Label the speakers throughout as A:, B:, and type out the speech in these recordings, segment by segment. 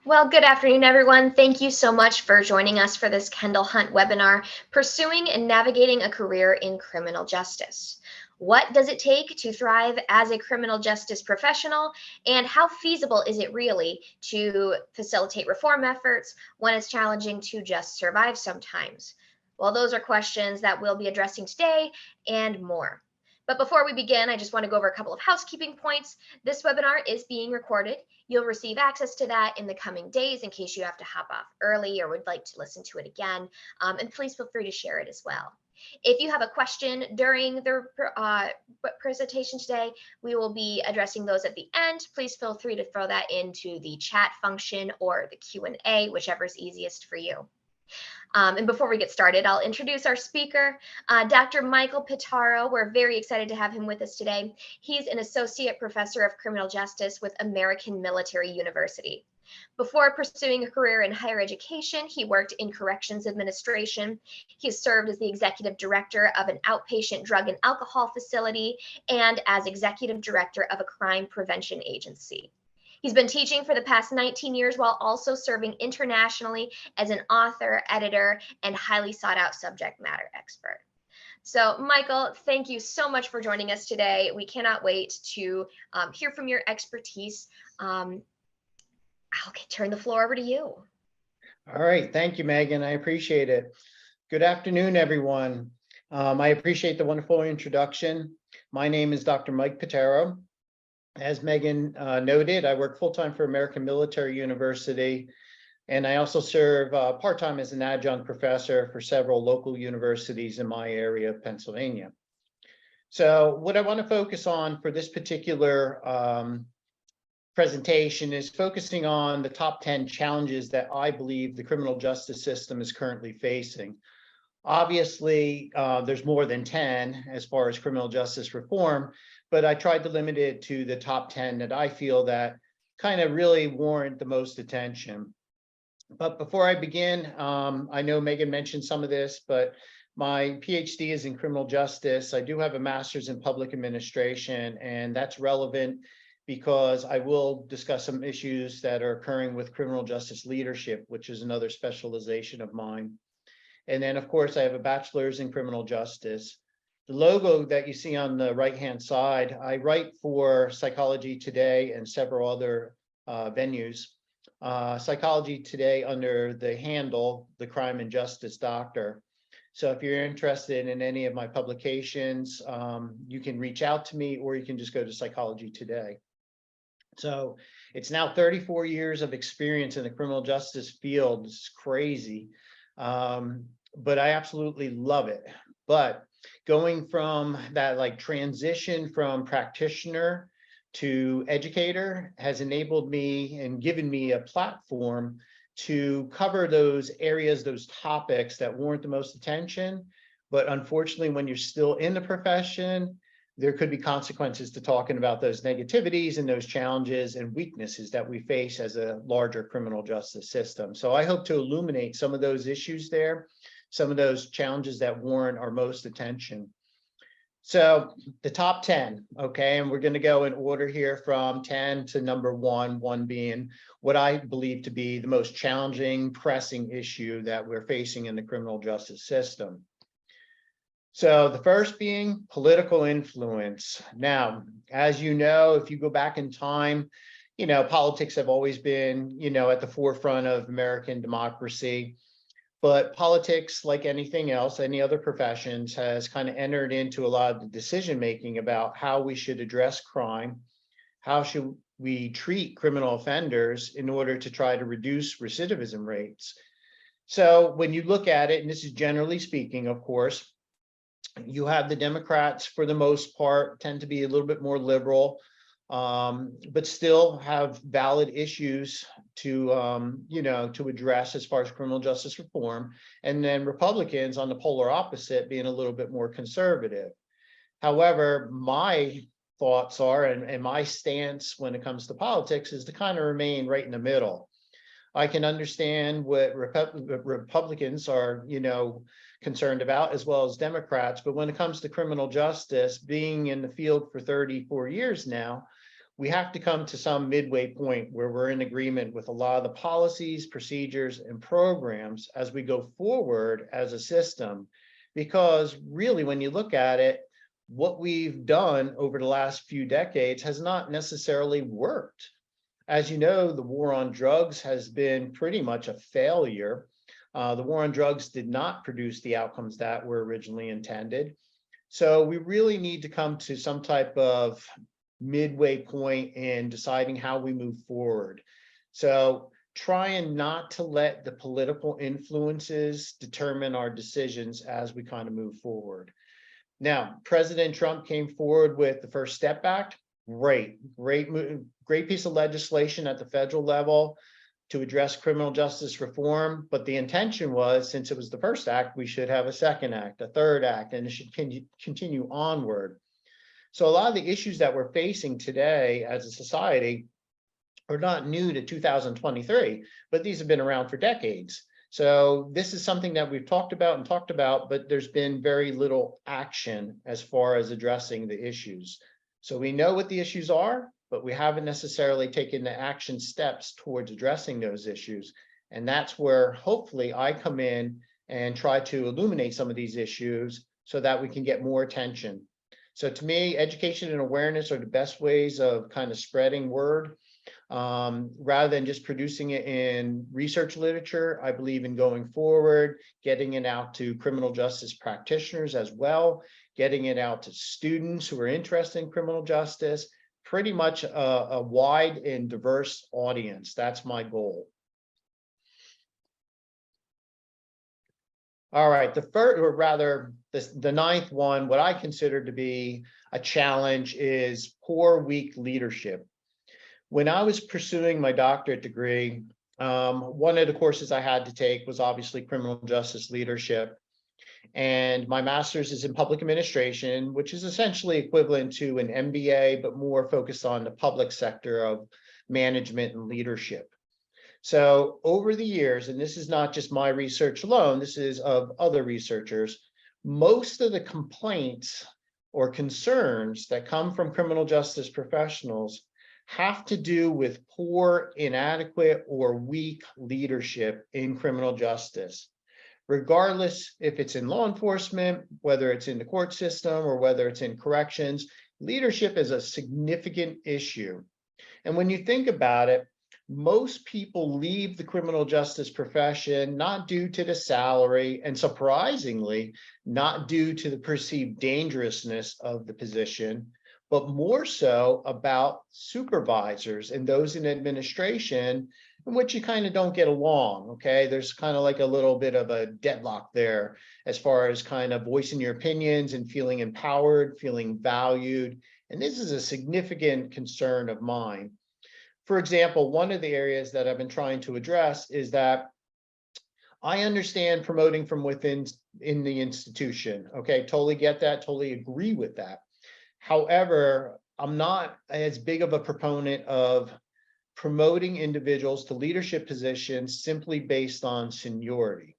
A: Well, good afternoon, everyone. Thank you so much for joining us for this Kendall Hunt webinar, Pursuing and Navigating a Career in Criminal Justice. What does it take to thrive as a criminal justice professional, and how feasible is it really to facilitate reform efforts when it's challenging to just survive sometimes? Well, those are questions that we'll be addressing today and more. But before we begin, I just want to go over a couple of housekeeping points. This webinar is being recorded. You'll receive access to that in the coming days in case you have to hop off early or would like to listen to it again. And please feel free to share it as well. If you have a question during the presentation today, we will be addressing those at the end. Please feel free to throw that into the chat function or the Q&A, whichever is easiest for you. And before we get started, I'll introduce our speaker, Dr. Michael Pitaro. We're very excited to have him with us today. He's an associate professor of criminal justice with American Military University. Before pursuing a career in higher education, he worked in corrections administration. He has served as the executive director of an outpatient drug and alcohol facility and as executive director of a crime prevention agency. He's been teaching for the past 19 years while also serving internationally as an author, editor, and highly sought out subject matter expert. So, Michael, thank you so much for joining us today. We cannot wait to hear from your expertise. I'll turn the floor over to you.
B: All right. Thank you, Megan. I appreciate it. Good afternoon, everyone. I appreciate the wonderful introduction. My name is Dr. Mike Pitaro. As Megan noted, I work full-time for American Military University, and I also serve part-time as an adjunct professor for several local universities in my area of Pennsylvania. So what I want to focus on for this particular presentation is focusing on the top 10 challenges that I believe the criminal justice system is currently facing. Obviously, there's more than 10 as far as criminal justice reform, but I tried to limit it to the top 10 that I feel that kind of really warrant the most attention. But before I begin, I know Megan mentioned some of this, but my PhD is in criminal justice. I do have a master's in public administration, and that's relevant because I will discuss some issues that are occurring with criminal justice leadership, which is another specialization of mine. And then, of course, I have a bachelor's in criminal justice. The logo that you see on the right-hand side, I write for Psychology Today and several other venues. Psychology Today under the handle, The Crime and Justice Doctor. So if you're interested in any of my publications, you can reach out to me, or you can just go to Psychology Today. So it's now 34 years of experience in the criminal justice field. It's crazy. But I absolutely love it. But going from that transition from practitioner to educator has enabled me and given me a platform to cover those areas, those topics that warrant the most attention. But unfortunately, when you're still in the profession, there could be consequences to talking about those negativities and those challenges and weaknesses that we face as a larger criminal justice system. So I hope to illuminate some of those issues there, some of those challenges that warrant our most attention. So the top 10, okay, and we're going to go in order here from 10 to number 1, 1 being what I believe to be the most challenging, pressing issue that we're facing in the criminal justice system. So the first being political influence. Now, as you know, if you go back in time, politics have always been, at the forefront of American democracy. But politics, like anything else, any other professions, has kind of entered into a lot of the decision-making about how we should address crime, how should we treat criminal offenders in order to try to reduce recidivism rates. So when you look at it, and this is generally speaking, of course, you have the Democrats, for the most part, tend to be a little bit more liberal, but still have valid issues to address as far as criminal justice reform. And then Republicans on the polar opposite being a little bit more conservative. However, my thoughts are, and my stance when it comes to politics is to kind of remain right in the middle. I can understand what Republicans are, concerned about, as well as Democrats. But when it comes to criminal justice, being in the field for 34 years now, we have to come to some midway point where we're in agreement with a lot of the policies, procedures, and programs as we go forward as a system. Because really, when you look at it, what we've done over the last few decades has not necessarily worked. As you know, the war on drugs has been pretty much a failure. The war on drugs did not produce the outcomes that were originally intended. So we really need to come to some type of midway point in deciding how we move forward. So trying not to let the political influences determine our decisions as we kind of move forward. Now, President Trump came forward with the First Step Act. Great piece of legislation at the federal level to address criminal justice reform. But the intention was, since it was the first act, we should have a second act, a third act, and it should continue onward. So a lot of the issues that we're facing today as a society are not new to 2023, but these have been around for decades. So this is something that we've talked about, but there's been very little action as far as addressing the issues. So we know what the issues are, but we haven't necessarily taken the action steps towards addressing those issues. And that's where hopefully I come in and try to illuminate some of these issues so that we can get more attention. So to me, education and awareness are the best ways of kind of spreading word. Rather than just producing it in research literature, I believe in going forward, getting it out to criminal justice practitioners as well, getting it out to students who are interested in criminal justice, pretty much a wide and diverse audience. That's my goal. All right, the first, or rather the ninth one, what I consider to be a challenge is poor, weak leadership. When I was pursuing my doctorate degree, one of the courses I had to take was obviously criminal justice leadership. And my master's is in public administration, which is essentially equivalent to an MBA, but more focused on the public sector of management and leadership. So over the years, and this is not just my research alone, this is of other researchers, most of the complaints or concerns that come from criminal justice professionals have to do with poor, inadequate, or weak leadership in criminal justice. Regardless if it's in law enforcement, whether it's in the court system, or whether it's in corrections, leadership is a significant issue. And when you think about it, most people leave the criminal justice profession not due to the salary, and surprisingly, not due to the perceived dangerousness of the position, but more so about supervisors and those in administration in which you kind of don't get along, okay? There's kind of like a little bit of a deadlock there as far as kind of voicing your opinions and feeling empowered, feeling valued. And this is a significant concern of mine. For example, one of the areas that I've been trying to address is that I understand promoting from within in the institution, okay? Totally get that, totally agree with that. However, I'm not as big of a proponent of promoting individuals to leadership positions simply based on seniority.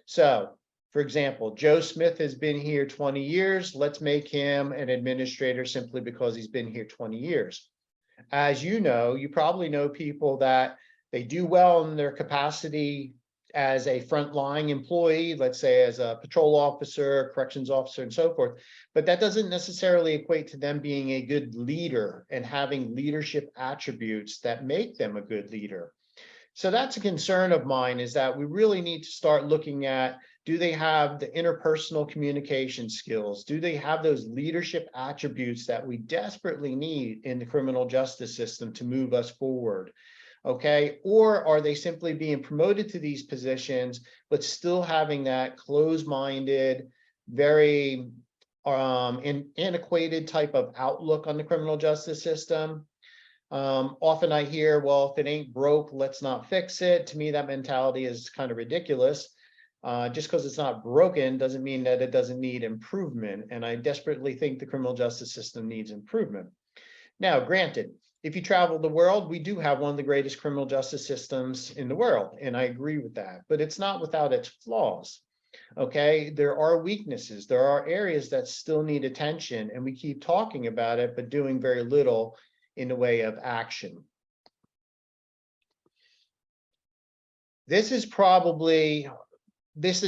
B: So, for example, Joe Smith has been here 20 years. Let's make him an administrator simply because he's been here 20 years. As you know, you probably know people that they do well in their capacity as a frontline employee, let's say as a patrol officer, corrections officer, and so forth. But that doesn't necessarily equate to them being a good leader and having leadership attributes that make them a good leader. So that's a concern of mine, is that we really need to start looking at, do they have the interpersonal communication skills? Do they have those leadership attributes that we desperately need in the criminal justice system to move us forward? Okay, or are they simply being promoted to these positions, but still having that closed-minded, very antiquated type of outlook on the criminal justice system? Often I hear, well, if it ain't broke, let's not fix it. To me, that mentality is kind of ridiculous. Just because it's not broken doesn't mean that it doesn't need improvement. And I desperately think the criminal justice system needs improvement. Now, granted, if you travel the world, we do have one of the greatest criminal justice systems in the world, and I agree with that, but it's not without its flaws, okay? There are weaknesses, there are areas that still need attention, and we keep talking about it, but doing very little in the way of action. This is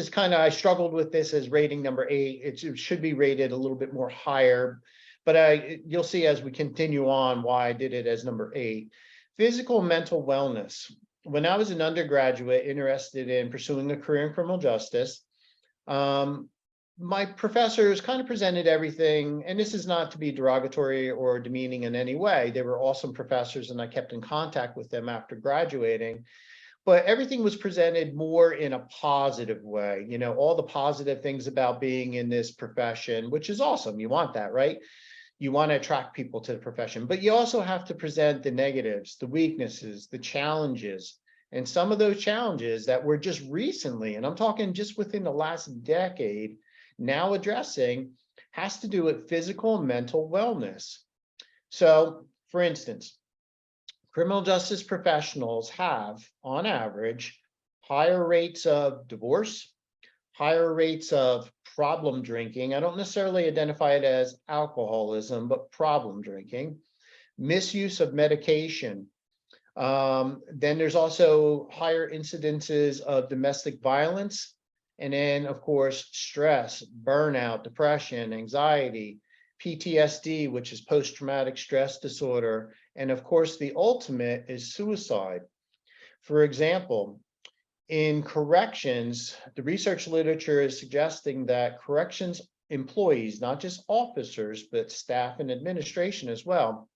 B: kind of, I struggled with this as rating number 8. It should be rated a little bit more higher, but you'll see as we continue on why I did it as number 8. Physical and mental wellness. When I was an undergraduate interested in pursuing a career in criminal justice, my professors kind of presented everything, and this is not to be derogatory or demeaning in any way. They were awesome professors, and I kept in contact with them after graduating. But everything was presented more in a positive way, you know, all the positive things about being in this profession, which is awesome. You want that, right? You want to attract people to the profession, but you also have to present the negatives, the weaknesses, the challenges. And some of those challenges that were just recently, and I'm talking just within the last decade, now addressing, has to do with physical and mental wellness. So, for instance, criminal justice professionals have, on average, higher rates of divorce, higher rates of problem drinking. I don't necessarily identify it as alcoholism, but problem drinking, misuse of medication. Then there's also higher incidences of domestic violence. And then, of course, stress, burnout, depression, anxiety, PTSD, which is post-traumatic stress disorder. And of course, the ultimate is suicide. For example, in corrections, the research literature is suggesting that corrections employees, not just officers, but staff and administration as well,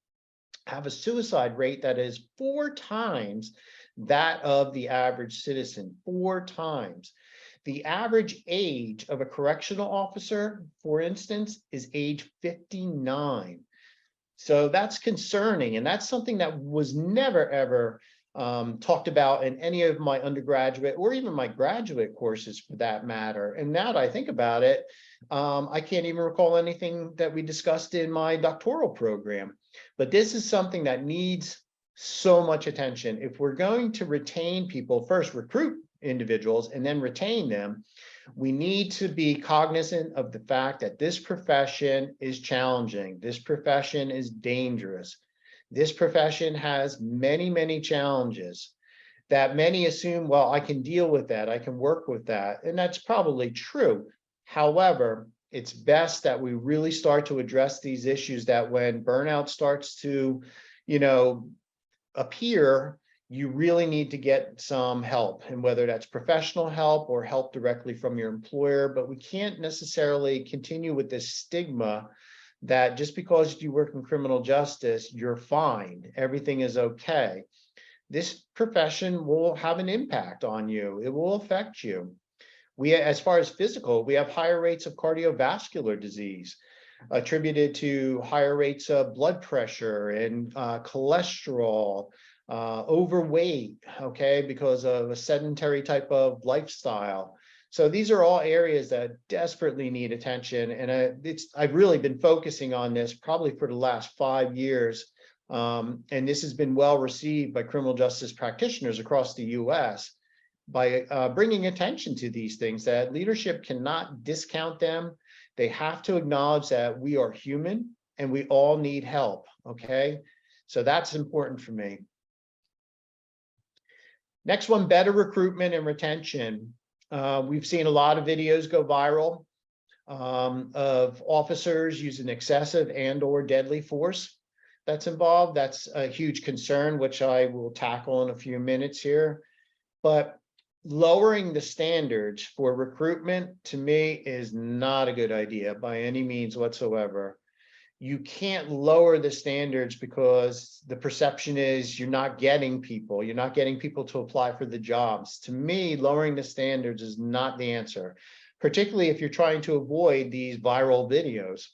B: have a suicide rate that is 4 times that of the average citizen, 4 times. The average age of a correctional officer, for instance, is age 59. So that's concerning, and that's something that was never, ever talked about in any of my undergraduate or even my graduate courses for that matter. And now that I think about it, I can't even recall anything that we discussed in my doctoral program. But this is something that needs so much attention. If we're going to retain people, first recruit individuals and then retain them, we need to be cognizant of the fact that this profession is challenging. This profession is dangerous. This profession has many, many challenges that many assume, well, I can deal with that. I can work with that. And that's probably true. However, it's best that we really start to address these issues, that when burnout starts to, appear, you really need to get some help, and whether that's professional help or help directly from your employer. But we can't necessarily continue with this stigma that just because you work in criminal justice, you're fine, everything is okay. This profession will have an impact on you. It will affect you. As far as physical, we have higher rates of cardiovascular disease attributed to higher rates of blood pressure and cholesterol, overweight, okay, because of a sedentary type of lifestyle. So these are all areas that desperately need attention. And I've really been focusing on this probably for the last 5 years. And this has been well received by criminal justice practitioners across the US by bringing attention to these things, that leadership cannot discount them. They have to acknowledge that we are human and we all need help, okay? So that's important for me. Next one, better recruitment and retention. We've seen a lot of videos go viral of officers using excessive and or deadly force that's involved. That's a huge concern, which I will tackle in a few minutes here. But lowering the standards for recruitment, to me, is not a good idea by any means whatsoever. You can't lower the standards because the perception is you're not getting people. You're not getting people to apply for the jobs. To me, lowering the standards is not the answer, particularly if you're trying to avoid these viral videos.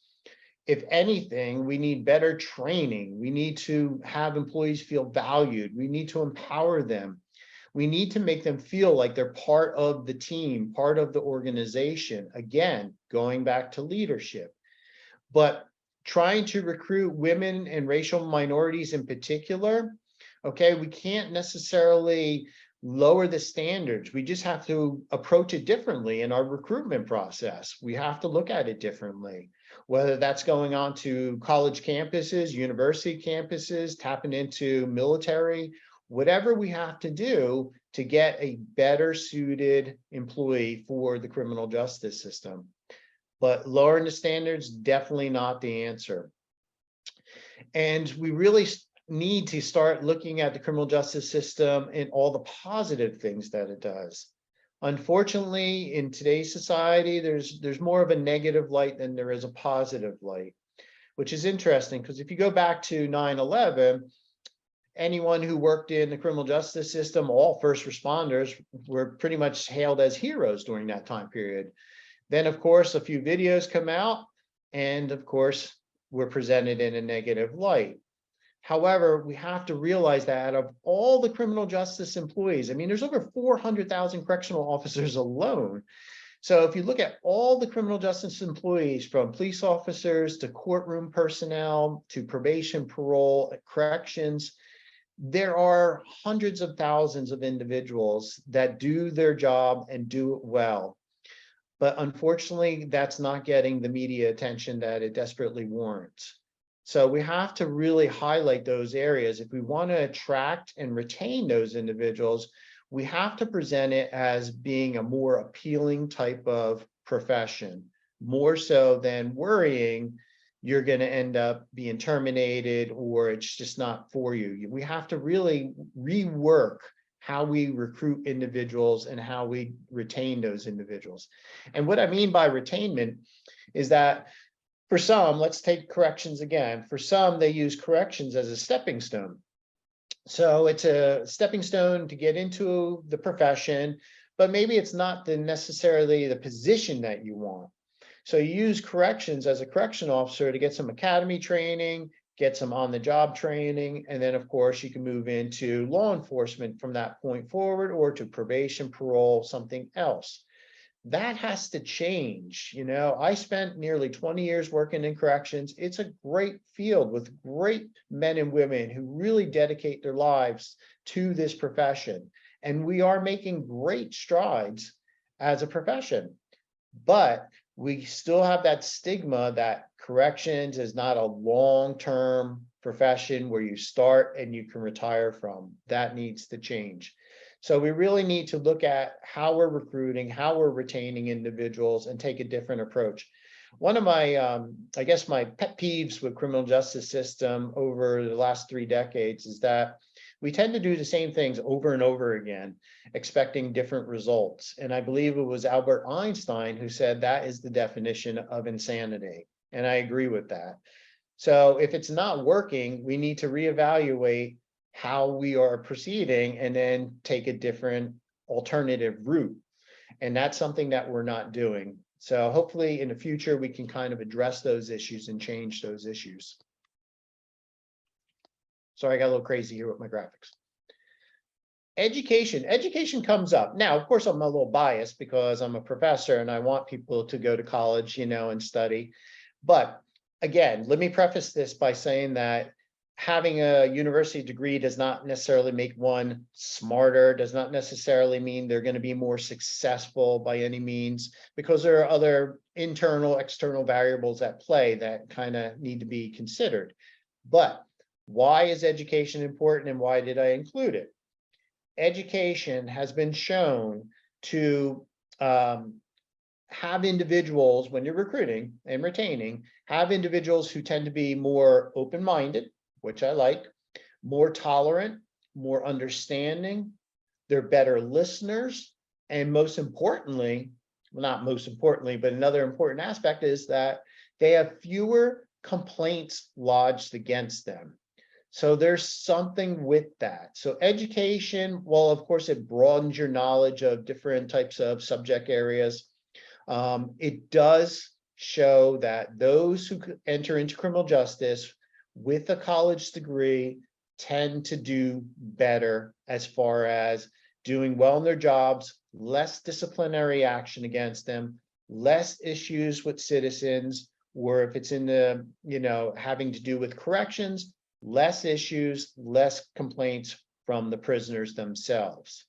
B: If anything, we need better training. We need to have employees feel valued. We need to empower them. We need to make them feel like they're part of the team, part of the organization. Again, going back to leadership. But trying to recruit women and racial minorities in particular, okay, we can't necessarily lower the standards. We just have to approach it differently in our recruitment process. We have to look at it differently. whether that's going on to college campuses, university campuses, tapping into military, whatever we have to do to get a better suited employee for the criminal justice system. But lowering the standards, definitely not the answer. And we really need to start looking at the criminal justice system and all the positive things that it does. Unfortunately, in today's society, there's more of a negative light than there is a positive light, which is interesting because if you go back to 9/11, anyone who worked in the criminal justice system, all first responders were pretty much hailed as heroes during that time period. Then, of course, a few videos come out, and of course, we're presented in a negative light. However, we have to realize that out of all the criminal justice employees, I mean, there's over 400,000 correctional officers alone. So if you look at all the criminal justice employees, from police officers to courtroom personnel to probation, parole, corrections, there are hundreds of thousands of individuals that do their job and do it well. But unfortunately, that's not getting the media attention that it desperately warrants. So we have to really highlight those areas. If we want to attract and retain those individuals, we have to present it as being a more appealing type of profession, more so than worrying you're going to end up being terminated or it's just not for you. We have to really rework how we recruit individuals and how we retain those individuals. And what I mean by retainment is that for some, let's take corrections again. For some, they use corrections as a stepping stone. So it's a stepping stone to get into the profession, but maybe it's not necessarily the position that you want. So you use corrections as a correction officer to get some academy training, get some on-the-job training, and then, of course, you can move into law enforcement from that point forward, or to probation, parole, something else. That has to change. You know, I spent nearly 20 years working in corrections. It's a great field with great men and women who really dedicate their lives to this profession. And we are making great strides as a profession. But we still have that stigma that corrections is not a long-term profession where you start and you can retire from. That needs to change. So we really need to look at how we're recruiting, how we're retaining individuals, and take a different approach. One of my, I guess my pet peeves with criminal justice system over the last 3 decades is that we tend to do the same things over and over again, expecting different results. And I believe it was Albert Einstein who said that is the definition of insanity. And I agree with that. So if it's not working, we need to reevaluate how we are proceeding and then take a different alternative route. And that's something that we're not doing. So hopefully in the future, we can kind of address those issues and change those issues. Sorry, I got a little crazy here with my graphics. Education comes up. Now, of course, I'm a little biased because I'm a professor and I want people to go to college, you know, and study. But again, let me preface this by saying that having a university degree does not necessarily make one smarter, does not necessarily mean they're going to be more successful by any means, because there are other internal, external variables at play that kind of need to be considered. But why is education important and why did I include it? Education has been shown to have individuals, when you're recruiting and retaining, have individuals who tend to be more open-minded, which I like, more tolerant, more understanding, they're better listeners, and most importantly, well, not most importantly, but another important aspect is that they have fewer complaints lodged against them. So there's something with that. So education, well, of course, it broadens your knowledge of different types of subject areas. It does show that those who enter into criminal justice with a college degree tend to do better as far as doing well in their jobs, less disciplinary action against them, less issues with citizens, or if it's in the, you know, having to do with corrections, less issues, less complaints from the prisoners themselves.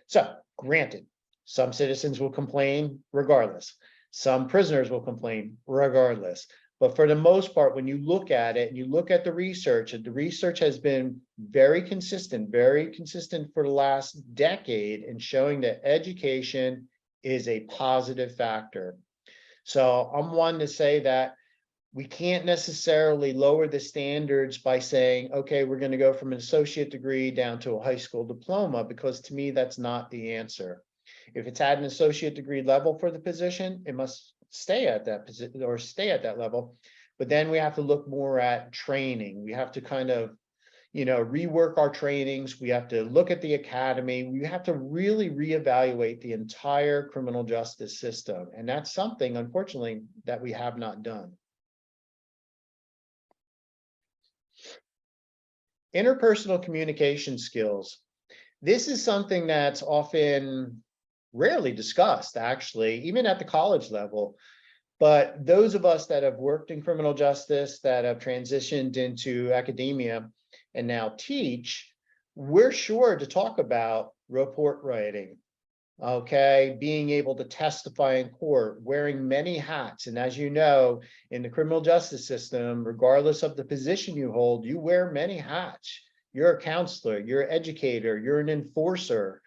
B: So granted, some citizens will complain regardless. Some prisoners will complain regardless. But for the most part, when you look at it and you look at the research has been very consistent for the last decade in showing that education is a positive factor. So I'm one to say that we can't necessarily lower the standards by saying, okay, we're going to go from an associate degree down to a high school diploma, because to me, that's not the answer. If it's at an associate degree level for the position, it must stay at that position or stay at that level. But then we have to look more at training. We have to kind of, rework our trainings. We have to look at the academy. We have to really reevaluate the entire criminal justice system. And that's something, unfortunately, that we have not done. Interpersonal communication skills. This is something that's often rarely discussed, actually, even at the college level. But those of us that have worked in criminal justice, that have transitioned into academia and now teach, we're sure to talk about report writing, okay, being able to testify in court, wearing many hats. And as you know, in the criminal justice system, regardless of the position you hold, you wear many hats. You're a counselor, you're an educator, you're an enforcer,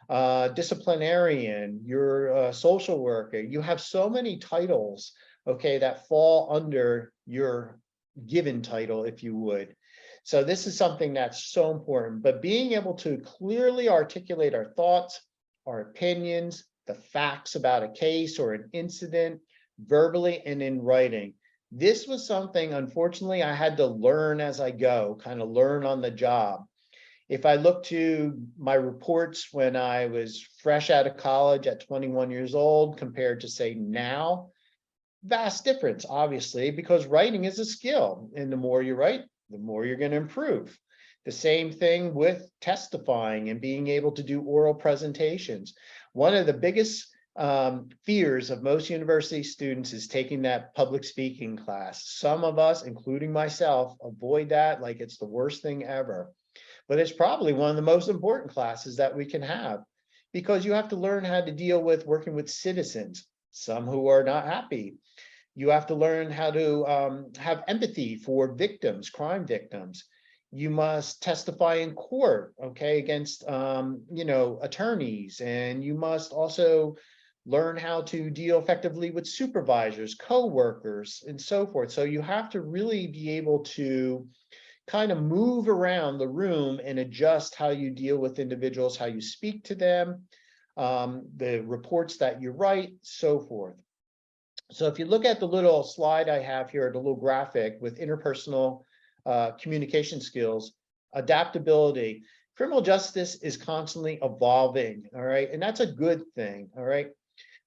B: disciplinarian, you're a social worker. You have so many titles, okay, that fall under your given title, if you would. So this is something that's so important, but being able to clearly articulate our thoughts, our opinions, the facts about a case or an incident, verbally and in writing. This was something, unfortunately, I had to learn as I go, kind of learn on the job. If I look to my reports when I was fresh out of college at 21 years old compared to, say, now, vast difference, obviously, because writing is a skill. And the more you write, the more you're going to improve. The same thing with testifying and being able to do oral presentations. One of the biggest fears of most university students is taking that public speaking class. Some of us, including myself, avoid that like it's the worst thing ever. But it's probably one of the most important classes that we can have, because you have to learn how to deal with working with citizens, some who are not happy. You have to learn how to have empathy for victims, crime victims. You must testify in court, okay, against, attorneys. And you must also learn how to deal effectively with supervisors, co-workers, and so forth. So you have to really be able to kind of move around the room and adjust how you deal with individuals, how you speak to them, the reports that you write, so forth. So if you look at the little slide I have here, the little graphic with interpersonal communication skills, adaptability, criminal justice is constantly evolving, all right? And that's a good thing, all right?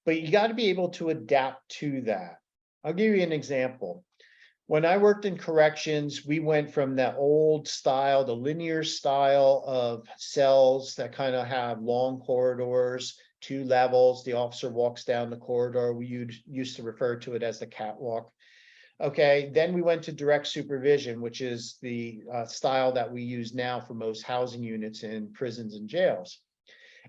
B: But you got to be able to adapt to that. I'll give you an example. When I worked in corrections, we went from that old style, the linear style of cells that kind of have long corridors, 2 levels. The officer walks down the corridor. We used to refer to it as the catwalk. Okay, then we went to direct supervision, which is the style that we use now for most housing units in prisons and jails.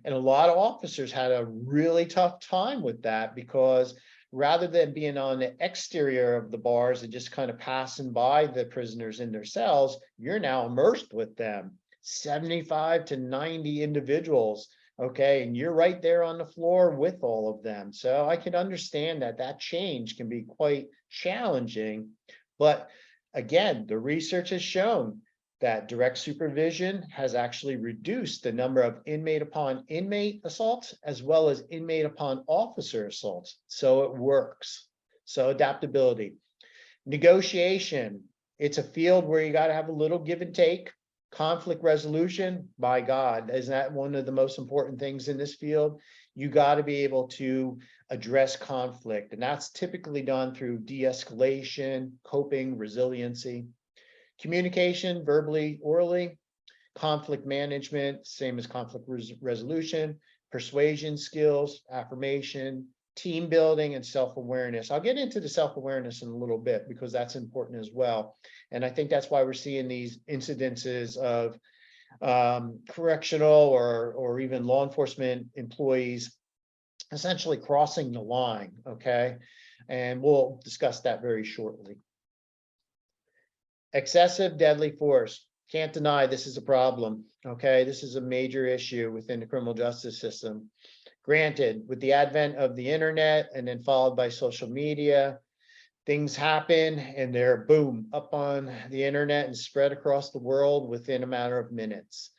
B: And a lot of officers had a really tough time with that, because rather than being on the exterior of the bars and just kind of passing by the prisoners in their cells, you're now immersed with them, 75 to 90 individuals. Okay, and you're right there on the floor with all of them. So I can understand that that change can be quite challenging. But again, the research has shown that direct supervision has actually reduced the number of inmate upon inmate assaults as well as inmate upon officer assaults. So it works. So adaptability. Negotiation. It's a field where you got to have a little give and take. Conflict resolution, by God, isn't that one of the most important things in this field? You got to be able to address conflict, and that's typically done through de-escalation, coping, resiliency. Communication, verbally, orally. Conflict management, same as conflict resolution. Persuasion skills, affirmation, team building, and self-awareness. I'll get into the self-awareness in a little bit because that's important as well. And I think that's why we're seeing these incidences of correctional or even law enforcement employees essentially crossing the line, okay? And we'll discuss that very shortly. Excessive deadly force. Can't deny this is a problem. Okay, this is a major issue within the criminal justice system. Granted, with the advent of the internet and then followed by social media, things happen and they're boom up on the internet and spread across the world within a matter of minutes.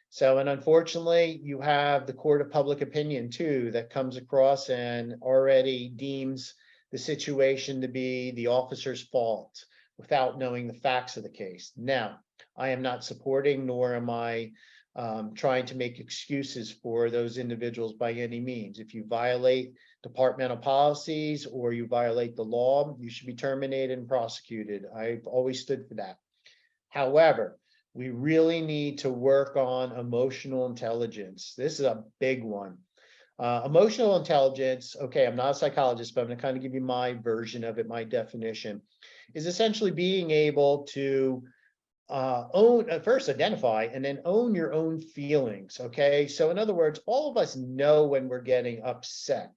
B: So, and unfortunately, you have the court of public opinion too that comes across and already deems the situation to be the officer's fault without knowing the facts of the case. Now, I am not supporting nor am I trying to make excuses for those individuals by any means. If you violate departmental policies or you violate the law, you should be terminated and prosecuted. I've always stood for that. However, we really need to work on emotional intelligence. This is a big one. Emotional intelligence, okay, I'm not a psychologist, but I'm going to kind of give you my version of it, my definition, is essentially being able to first identify and then own your own feelings. Okay, so in other words, all of us know when we're getting upset.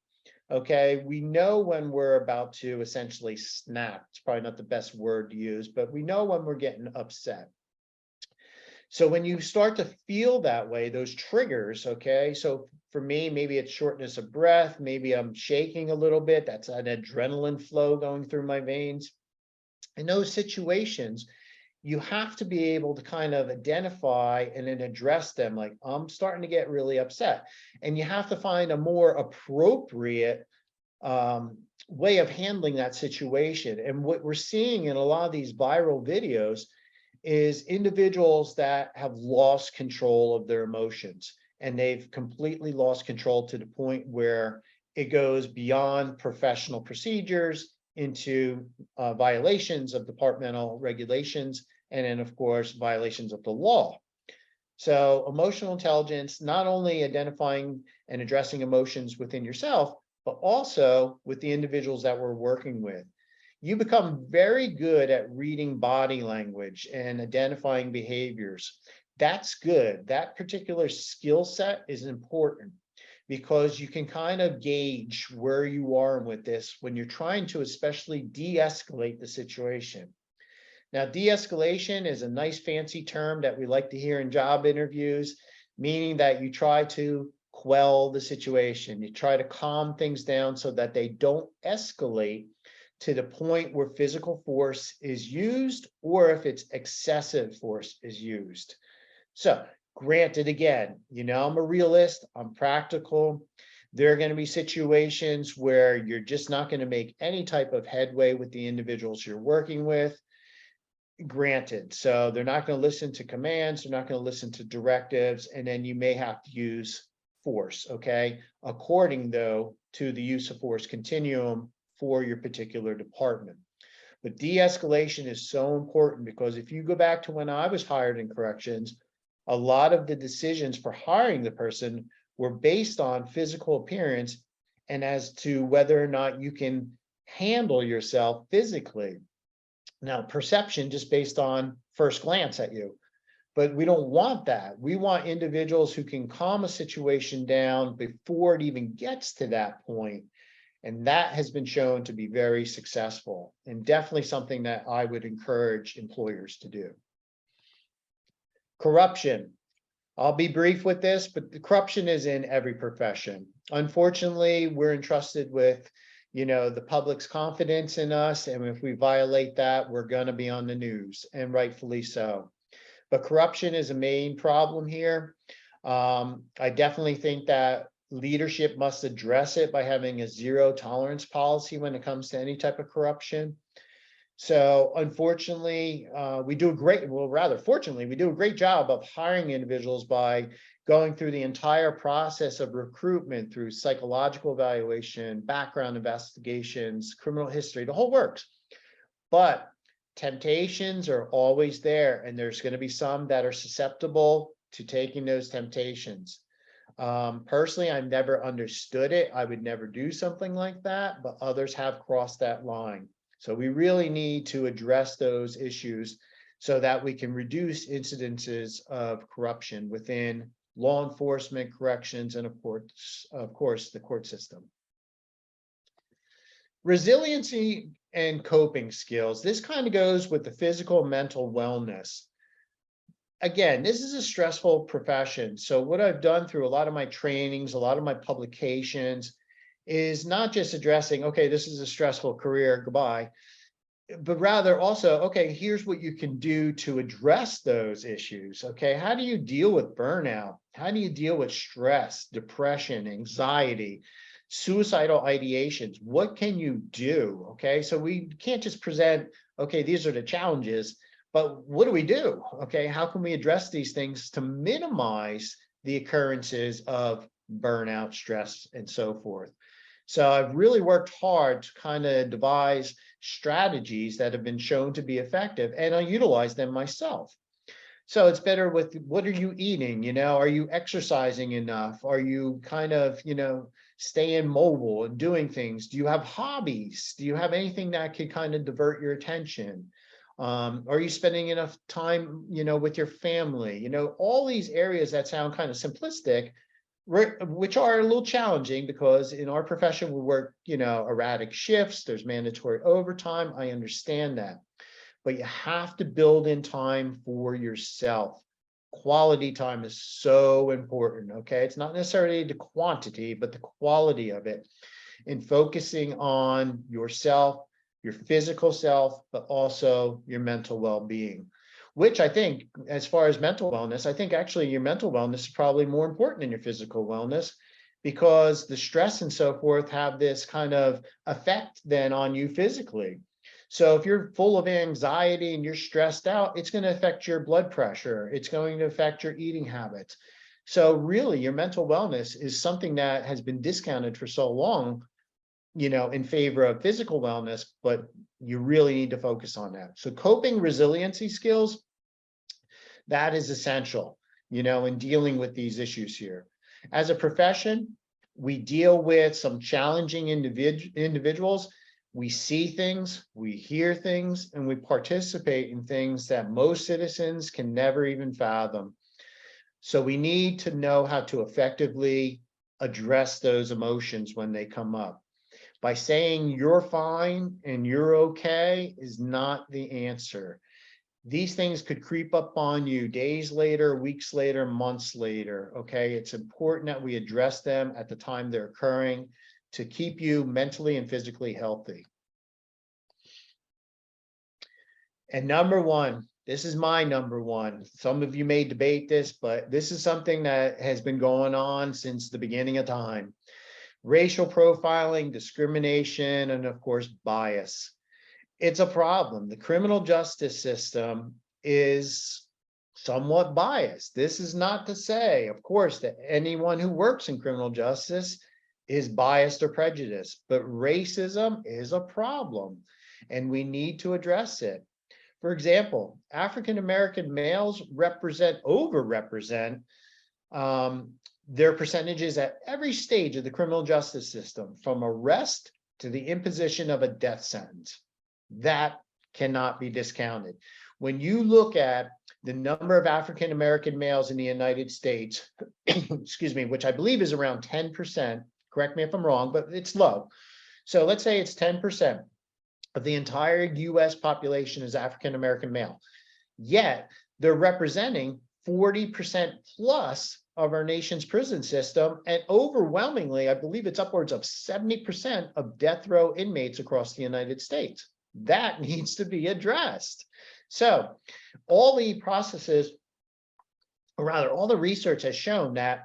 B: Okay, we know when we're about to essentially snap. It's probably not the best word to use, but we know when we're getting upset. So when you start to feel that way, those triggers, okay, so for me, maybe it's shortness of breath, maybe I'm shaking a little bit, that's an adrenaline flow going through my veins. In those situations, you have to be able to kind of identify and then address them, like, I'm starting to get really upset. And you have to find a more appropriate way of handling that situation. And what we're seeing in a lot of these viral videos is individuals that have lost control of their emotions, and they've completely lost control to the point where it goes beyond professional procedures into violations of departmental regulations, and then of course violations of the law. So emotional intelligence, not only identifying and addressing emotions within yourself, but also with the individuals that we're working with. You become very good at reading body language and identifying behaviors. That's good. That particular skill set is important because you can kind of gauge where you are with this when you're trying to especially de-escalate the situation. Now, de-escalation is a nice fancy term that we like to hear in job interviews, meaning that you try to quell the situation. You try to calm things down so that they don't escalate to the point where physical force is used, or if it's excessive force is used. So granted, again, you know, I'm a realist, I'm practical. There are going to be situations where you're just not going to make any type of headway with the individuals you're working with. Granted, so they're not going to listen to commands, they're not going to listen to directives, and then you may have to use force, okay? According, though, to the use of force continuum for your particular department. But de-escalation is so important because if you go back to when I was hired in corrections, a lot of the decisions for hiring the person were based on physical appearance and as to whether or not you can handle yourself physically. Now, perception just based on first glance at you, but we don't want that. We want individuals who can calm a situation down before it even gets to that point. And that has been shown to be very successful and definitely something that I would encourage employers to do. Corruption. I'll be brief with this, but the corruption is in every profession. Unfortunately, we're entrusted with, you know, the public's confidence in us. And if we violate that, we're going to be on the news, and rightfully so. But corruption is a main problem here. I definitely think that leadership must address it by having a zero tolerance policy when it comes to any type of corruption. So unfortunately, fortunately, we do a great job of hiring individuals by going through the entire process of recruitment through psychological evaluation, background investigations, criminal history, the whole works. But temptations are always there, and there's going to be some that are susceptible to taking those temptations. Personally, I've never understood it. I would never do something like that, but others have crossed that line. So we really need to address those issues so that we can reduce incidences of corruption within law enforcement, corrections, and of course, the court system. Resiliency and coping skills. This kind of goes with the physical and mental wellness. Again, this is a stressful profession. So what I've done through a lot of my trainings, a lot of my publications, is not just addressing, okay, this is a stressful career, goodbye, but rather also, okay, here's what you can do to address those issues. Okay, how do you deal with burnout? How do you deal with stress, depression, anxiety, suicidal ideations? What can you do? Okay, so we can't just present, okay, these are the challenges, but what do we do? Okay, how can we address these things to minimize the occurrences of burnout, stress, and so forth? So I've really worked hard to kind of devise strategies that have been shown to be effective, and I utilize them myself. So it's better with, what are you eating? You know, are you exercising enough? Are you kind of, staying mobile and doing things? Do you have hobbies? Do you have anything that could kind of divert your attention? Are you spending enough time, with your family? All these areas that sound kind of simplistic, which are a little challenging because in our profession we work, erratic shifts, there's mandatory overtime. I understand that, but you have to build in time for yourself. Quality time is so important. Okay, it's not necessarily the quantity, but the quality of it, and focusing on yourself, your physical self, but also your mental well-being. Which I think, as far as mental wellness, I think actually your mental wellness is probably more important than your physical wellness, because the stress and so forth have this kind of effect then on you physically. So if you're full of anxiety and you're stressed out, it's going to affect your blood pressure. It's going to affect your eating habits. So really, your mental wellness is something that has been discounted for so long, in favor of physical wellness, but you really need to focus on that. So coping resiliency skills, that is essential, in dealing with these issues here. As a profession, we deal with some challenging individuals. We see things, we hear things, and we participate in things that most citizens can never even fathom. So we need to know how to effectively address those emotions when they come up. By saying you're fine and you're okay is not the answer. These things could creep up on you days later, weeks later, months later. Okay, it's important that we address them at the time they're occurring to keep you mentally and physically healthy. And number one, this is my number one. Some of you may debate this, but this is something that has been going on since the beginning of time. Racial profiling, discrimination, and of course, bias. It's a problem. The criminal justice system is somewhat biased. This is not to say, of course, that anyone who works in criminal justice is biased or prejudiced, but racism is a problem and we need to address it. For example, African-American males overrepresent their percentages at every stage of the criminal justice system, from arrest to the imposition of a death sentence. That cannot be discounted. When you look at the number of African-American males in the United States, excuse me, which I believe is around 10%, correct me if I'm wrong, but it's low. So let's say it's 10% of the entire US population is African-American male. Yet they're representing 40% plus of our nation's prison system, and overwhelmingly, I believe it's upwards of 70% of death row inmates across the United States. That needs to be addressed. So all the processes, or rather all the research has shown that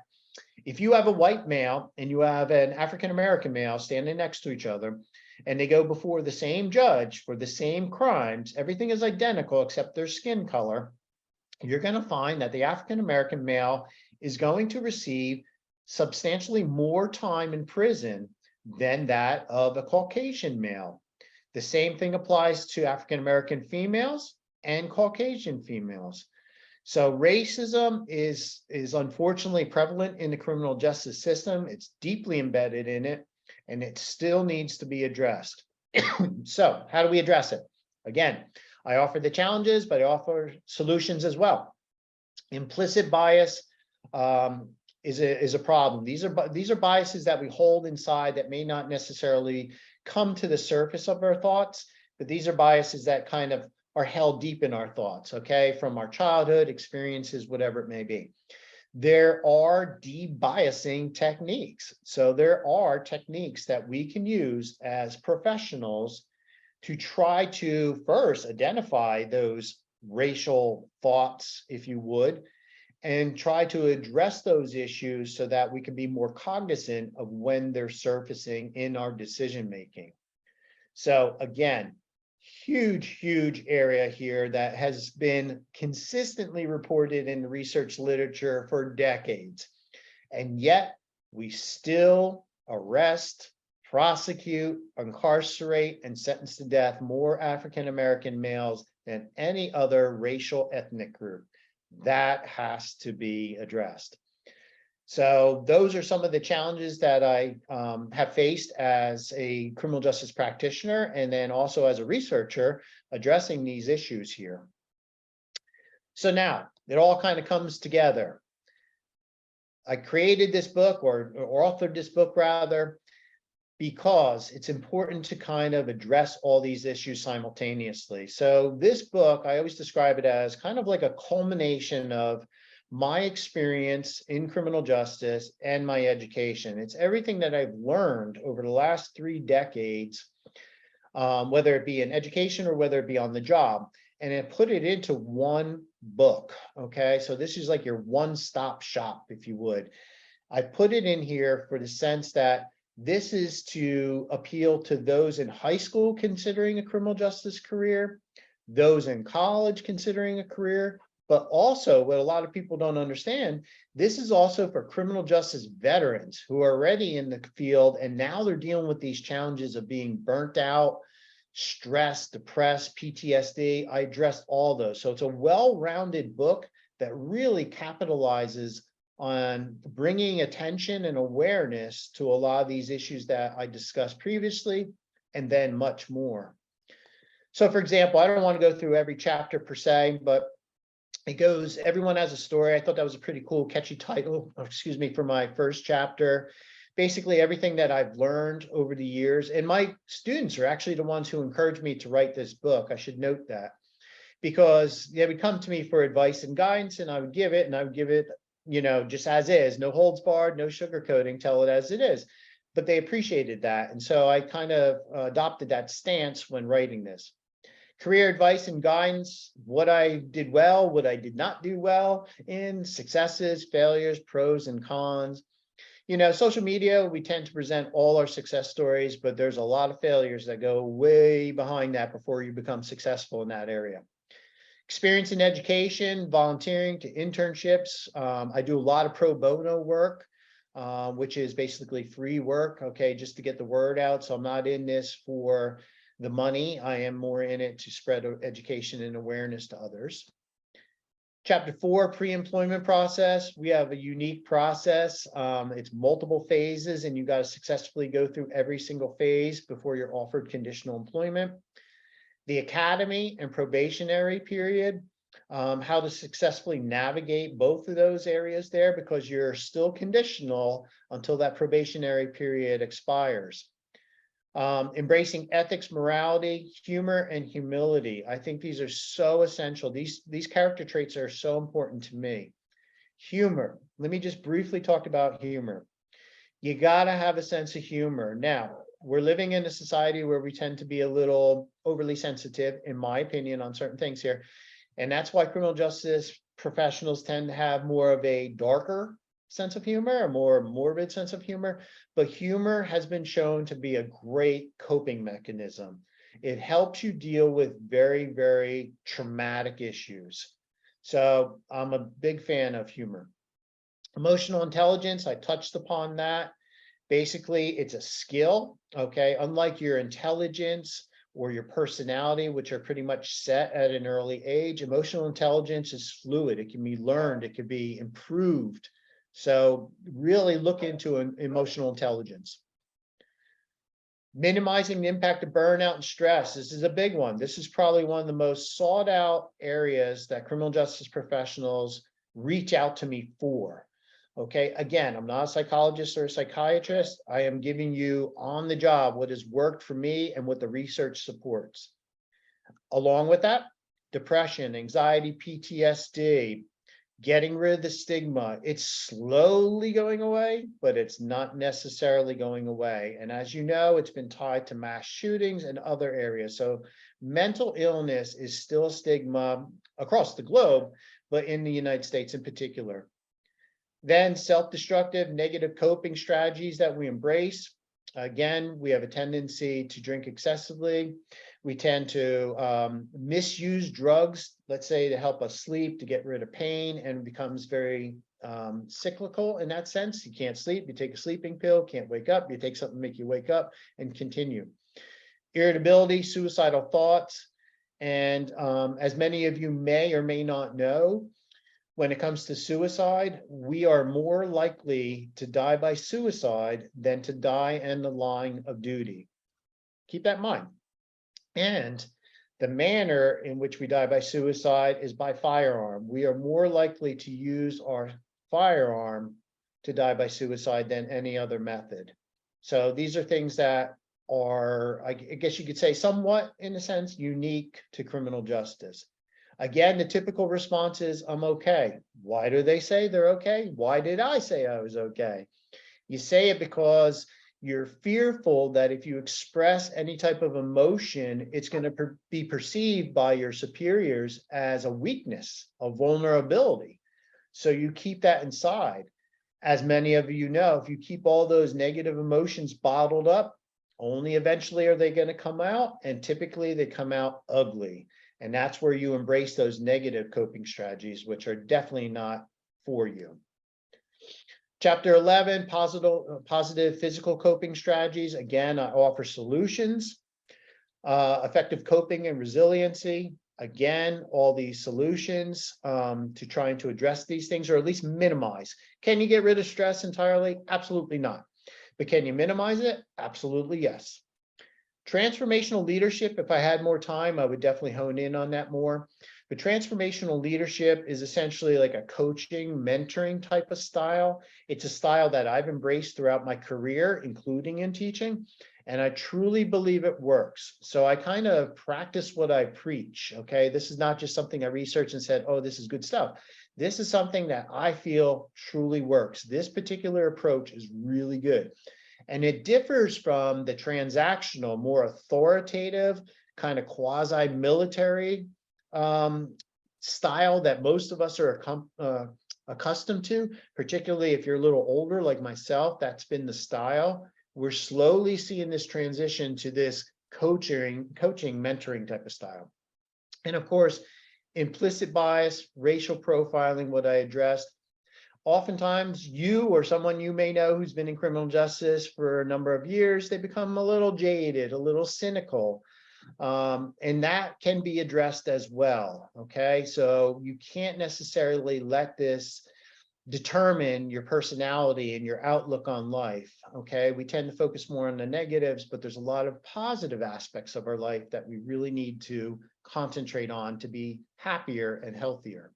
B: if you have a white male and you have an African-American male standing next to each other, and they go before the same judge for the same crimes, everything is identical except their skin color, you're going to find that the African-American male is going to receive substantially more time in prison than that of a Caucasian male. The same thing applies to African-American females and Caucasian females. So racism is unfortunately prevalent in the criminal justice system. It's deeply embedded in it, and it still needs to be addressed. So how do we address it? Again, I offer the challenges, but I offer solutions as well. Implicit bias is a problem. These are biases that we hold inside that may not necessarily come to the surface of our thoughts, but these are biases that kind of are held deep in our thoughts, okay, from our childhood experiences, whatever it may be. There are debiasing techniques. So there are techniques that we can use as professionals to try to first identify those racial thoughts, if you would, and try to address those issues so that we can be more cognizant of when they're surfacing in our decision making. So again, huge area here that has been consistently reported in the research literature for decades. And yet we still arrest, prosecute, incarcerate, and sentence to death more African-American males than any other racial ethnic group. That has to be addressed. So those are some of the challenges that I have faced as a criminal justice practitioner, and then also as a researcher addressing these issues here. So now it all kind of comes together. I created this book, or authored this book rather, because it's important to kind of address all these issues simultaneously. So this book, I always describe it as kind of like a culmination of my experience in criminal justice and my education. It's everything that I've learned over the last 3 decades, whether it be in education or whether it be on the job, and I put it into one book. Okay, so this is like your one-stop shop, if you would. I put it in here for the sense that this is to appeal to those in high school considering a criminal justice career, those in college considering a career, but also what a lot of people don't understand, this is also for criminal justice veterans who are already in the field and now they're dealing with these challenges of being burnt out, stressed, depressed, PTSD. I addressed all those. So it's a well-rounded book that really capitalizes on bringing attention and awareness to a lot of these issues that I discussed previously, and then much more. So for example, I don't want to go through every chapter per se, but it goes, everyone has a story. I thought that was a pretty cool, catchy title, excuse me, for my first chapter. Basically everything that I've learned over the years, and my students are actually the ones who encouraged me to write this book. I should note that, because they would come to me for advice and guidance, and I would give it, you know, just as is, no holds barred, no sugarcoating, tell it as it is. But they appreciated that. And so I kind of adopted that stance when writing this. Career advice and guidance, what I did well, what I did not do well in, successes, failures, pros and cons. You know, social media, we tend to present all our success stories, but there's a lot of failures that go way behind that before you become successful in that area. Experience in education, volunteering to internships. I do a lot of pro bono work, which is basically free work, okay, just to get the word out. So I'm not in this for the money. I am more in it to spread education and awareness to others. Chapter 4, pre-employment process. We have a unique process. It's multiple phases, and you got to successfully go through every single phase before you're offered conditional employment. The academy and probationary period, how to successfully navigate both of those areas there, because you're still conditional until that probationary period expires. Embracing ethics, morality, humor, and humility. I think these are so essential. These character traits are so important to me. Humor. Let me just briefly talk about humor. You got to have a sense of humor. Now, we're living in a society where we tend to be a little overly sensitive, in my opinion, on certain things here. And that's why criminal justice professionals tend to have more of a darker sense of humor, a more morbid sense of humor. But humor has been shown to be a great coping mechanism. It helps you deal with very, very traumatic issues. So I'm a big fan of humor. Emotional intelligence, I touched upon that. Basically, it's a skill, okay? Unlike your intelligence or your personality, which are pretty much set at an early age, emotional intelligence is fluid. It can be learned, it can be improved. So really look into emotional intelligence. Minimizing the impact of burnout and stress. This is a big one. This is probably one of the most sought out areas that criminal justice professionals reach out to me for. Okay, again, I'm not a psychologist or a psychiatrist. I am giving you on the job what has worked for me and what the research supports. Along with that, depression, anxiety, PTSD, getting rid of the stigma. It's slowly going away, but it's not necessarily going away. And as you know, it's been tied to mass shootings and other areas. So mental illness is still a stigma across the globe, but in the United States in particular. Then self-destructive negative coping strategies that we embrace. Again, we have a tendency to drink excessively. We tend to misuse drugs, let's say to help us sleep, to get rid of pain, and it becomes very cyclical in that sense. You can't sleep, you take a sleeping pill, can't wake up, you take something to make you wake up and continue. Irritability, suicidal thoughts, and as many of you may or may not know, when it comes to suicide, we are more likely to die by suicide than to die in the line of duty. Keep that in mind. And the manner in which we die by suicide is by firearm. We are more likely to use our firearm to die by suicide than any other method. So these are things that are, I guess you could say, somewhat, in a sense, unique to criminal justice. Again, the typical response is, I'm okay. Why do they say they're okay? Why did I say I was okay? You say it because you're fearful that if you express any type of emotion, it's going to be perceived by your superiors as a weakness, a vulnerability. So you keep that inside. As many of you know, if you keep all those negative emotions bottled up, only eventually are they going to come out, and typically they come out ugly. And that's where you embrace those negative coping strategies, which are definitely not for you. Chapter 11, positive physical coping strategies. Again, I offer solutions, effective coping and resiliency. Again, all these solutions to trying to address these things, or at least minimize. Can you get rid of stress entirely? Absolutely not. But can you minimize it? Absolutely yes. Transformational leadership, if I had more time, I would definitely hone in on that more. But transformational leadership is essentially like a coaching, mentoring type of style. It's a style that I've embraced throughout my career, including in teaching, and I truly believe it works. So I kind of practice what I preach, okay? This is not just something I researched and said, oh, this is good stuff. This is something that I feel truly works. This particular approach is really good. And it differs from the transactional, more authoritative, kind of quasi-military style that most of us are accustomed to, particularly if you're a little older like myself. That's been the style. We're slowly seeing this transition to this coaching, mentoring type of style. And of course, implicit bias, racial profiling, what I addressed. Oftentimes you or someone you may know who's been in criminal justice for a number of years, they become a little jaded, a little cynical. And that can be addressed as well. Okay, so you can't necessarily let this determine your personality and your outlook on life. Okay, we tend to focus more on the negatives, but there's a lot of positive aspects of our life that we really need to concentrate on to be happier and healthier.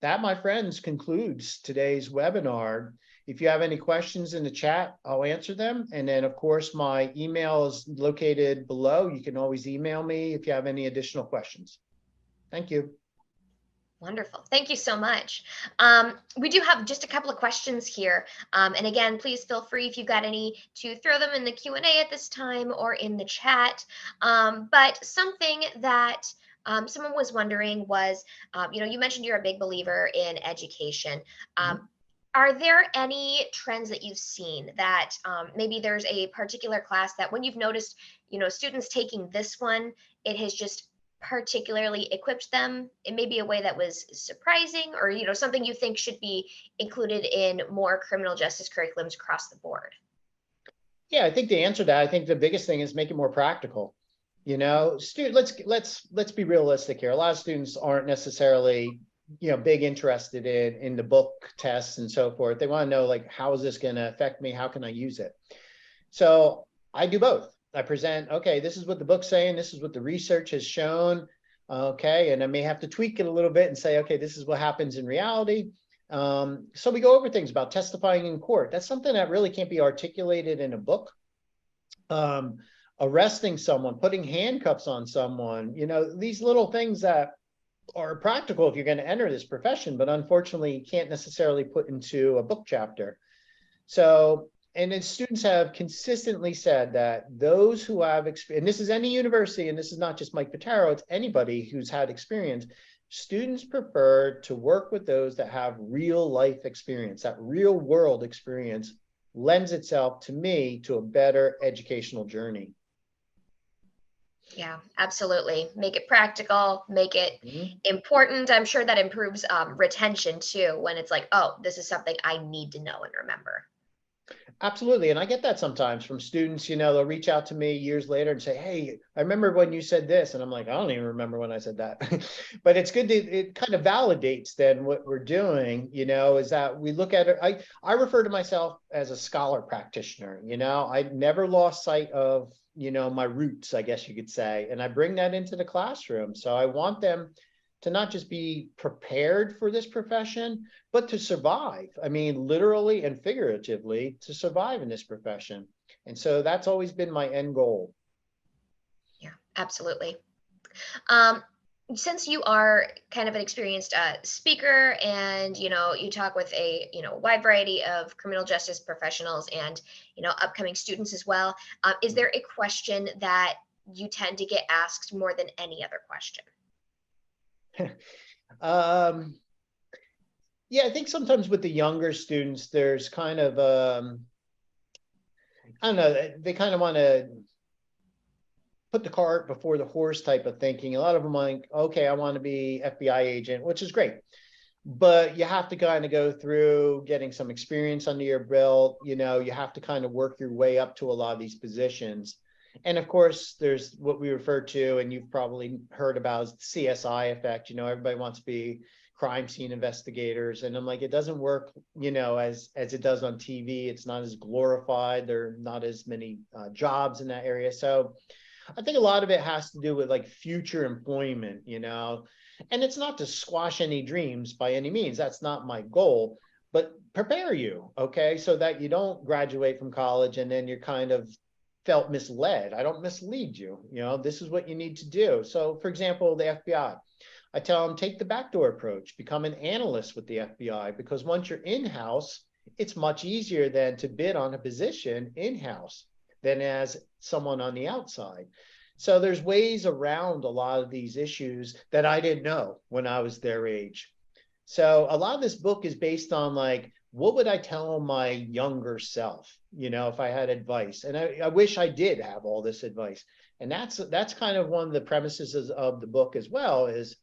B: That, my friends, concludes today's webinar. If you have any questions in the chat, I'll answer them. And then, of course, my email is located below. You can always email me if you have any additional questions. Thank you.
A: Wonderful. Thank you so much. We do have just a couple of questions here. And again, please feel free if you've got any to throw them in the Q&A at this time or in the chat. But something that someone was wondering was, you mentioned you're a big believer in education. Are there any trends that you've seen that maybe there's a particular class that when you've noticed, students taking this one, it has just particularly equipped them in maybe a way that was surprising, or something you think should be included in more criminal justice curriculums across the board?
B: Yeah, I think the answer to that, I think the biggest thing is make it more practical. Let's be realistic here. A lot of students aren't necessarily big interested in the book tests and so forth. They want to know, like, how is this going to affect me? How can I use it? So I do both. I present, okay, this is what the book's saying, this is what the research has shown, okay, and I may have to tweak it a little bit and say, okay, this is what happens in reality. So we go over things about testifying in court. That's something that really can't be articulated in a book. Arresting someone, putting handcuffs on someone, these little things that are practical if you're going to enter this profession, but unfortunately you can't necessarily put into a book chapter. So, and then students have consistently said that those who have experience, and this is any university, and this is not just Mike Pitaro, it's anybody who's had experience, students prefer to work with those that have real life experience. That real world experience lends itself, to me, to a better educational journey.
A: Yeah, absolutely. Make it practical, make it important. I'm sure that improves retention too, when it's like, oh, this is something I need to know and remember.
B: Absolutely. And I get that sometimes from students, they'll reach out to me years later and say, hey, I remember when you said this. And I'm like, I don't even remember when I said that. But it's good it kind of validates then what we're doing, is that we look at it. I refer to myself as a scholar practitioner. I never lost sight of, my roots, I guess you could say. And I bring that into the classroom. So I want them to not just be prepared for this profession, but to survive. I mean, literally and figuratively, to survive in this profession. And so that's always been my end goal.
A: Yeah, absolutely. Since you are kind of an experienced speaker, and you talk with a wide variety of criminal justice professionals and upcoming students as well, is there a question that you tend to get asked more than any other question?
B: Yeah, I think sometimes with the younger students, there's kind of, I don't know, they kind of want to put the cart before the horse type of thinking. A lot of them like, okay, I want to be FBI agent, which is great. But you have to kind of go through getting some experience under your belt. You have to kind of work your way up to a lot of these positions. And of course, there's what we refer to, and you've probably heard about, is the CSI effect. Everybody wants to be crime scene investigators. And I'm like, it doesn't work, as it does on TV. It's not as glorified. There are not as many jobs in that area. So I think a lot of it has to do with like future employment, and it's not to squash any dreams by any means. That's not my goal, but prepare you, okay, so that you don't graduate from college and then you're kind of felt misled. I don't mislead you. This is what you need to do. So, for example, the FBI, I tell them, take the backdoor approach, become an analyst with the FBI, because once you're in-house, it's much easier than to bid on a position in-house than as someone on the outside. So there's ways around a lot of these issues that I didn't know when I was their age. So a lot of this book is based on like, what would I tell my younger self, if I had advice? And I wish I did have all this advice. And that's kind of one of the premises of the book as well is,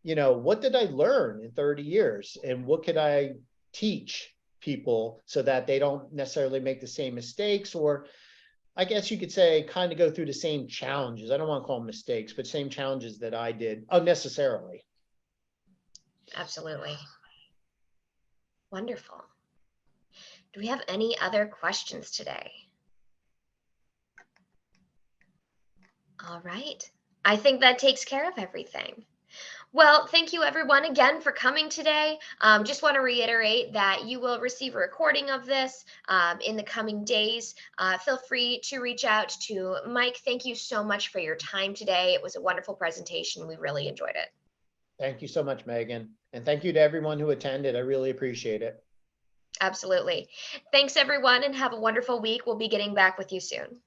B: what did I learn in 30 years? And what could I teach people so that they don't necessarily make the same mistakes, or I guess you could say kind of go through the same challenges. I don't want to call them mistakes, but same challenges that I did unnecessarily.
A: Absolutely. Wonderful. Do we have any other questions today? All right. I think that takes care of everything. Well, thank you everyone again for coming today. Just want to reiterate that you will receive a recording of this in the coming days. Feel free to reach out to Mike. Thank you so much for your time today. It was a wonderful presentation. We really enjoyed it.
B: Thank you so much, Megan. And thank you to everyone who attended. I really appreciate it.
A: Absolutely. Thanks everyone, and have a wonderful week. We'll be getting back with you soon.